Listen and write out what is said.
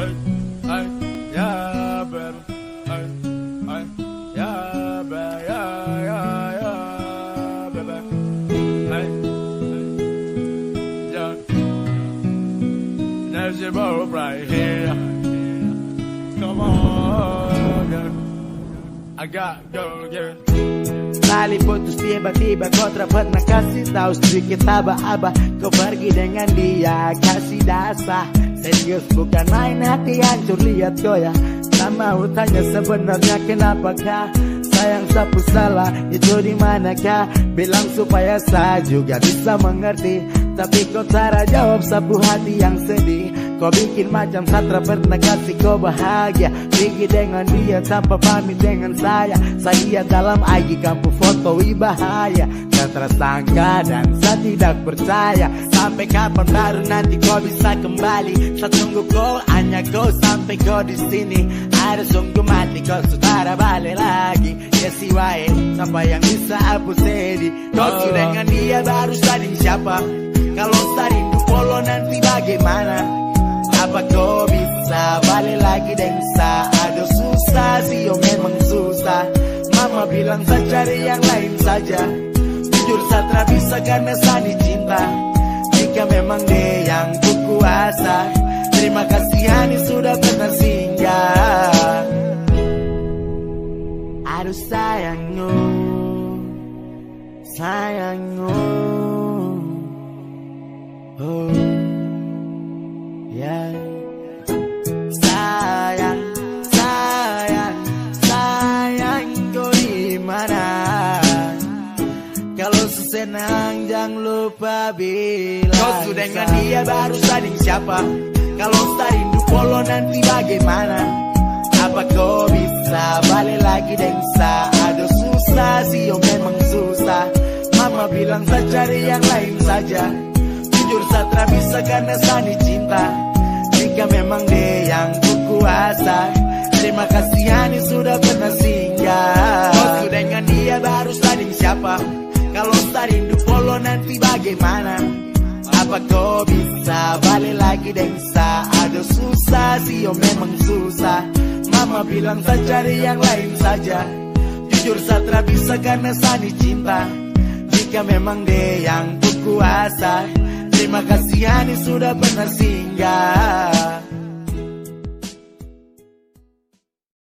ay, yeah, baby. Ay, ay, yeah, baby, yeah, baby. Ay, yeah. There's your boat right here. Come on, girl. I got go, girl. Tali putus tiba-tiba kau tak pernah kasih tahu sedikit aba-aba. Kau pergi dengan dia kasih dasar. Serius bukan main, hati hancur lihat goyah. Tak mau tanya sebenarnya kenapakah sayang sapu salah itu di manakah? Bilang supaya saya juga bisa mengerti, tapi kau tak jawab sapu hati yang sedih. Kau bikin macam satra pernah kasih kau bahagia. Pergi dengan dia tanpa pamit dengan saya. Saya dalam IG kamu foto bahaya. Tak tersangka dan saya tidak percaya. Sampai kapan baru nanti kau bisa kembali? Saya tunggu kau, hanya kau sampai kau di sini. Ada sungguh mati kau sudah balik lagi. Ya si wae, siapa yang bisa hapus sedih? Kau dengan dia baru saling siapa? Kalau sarindu polo nanti bagaimana? Apa kau bisa balik lagi dengan saya? Aduh susah sih, oh memang susah. Mama bilang saya cari yang lain saja. Jujur saya tak bisa karena saya cinta. Jika memang dia yang kuasa, terima kasih Hani sudah pernah singgah. Aduh sayangku, sayangku, oh yeah. Sayang, sayang, sayang kau di mana? Kalau sesenang jangan lupa bilang kau sudah dengan dia baru saling siapa? Kalau sarindu polo nanti bagaimana? Apa kau bisa balik lagi dengan saya? Aduh susah sih, oh memang susah. Mama bilang saya cari yang lain saja. Jujur saya tak bisa karena saya cinta. Jika memang dia yang kuasa, terima kasih Hani sudah pernah singgah. Kau sudah dengan dia baru saling siapa? Kalau sarindu polo nanti bagaimana? Apa kau bisa balik lagi dengan saya? Aduh susah sih, oh memang susah. Mama bilang saya cari yang lain saja. Jujur saya tak bisa karena saya cinta. Jika memang dia yang kuasa, terima kasih Hani sudah pernah singgah.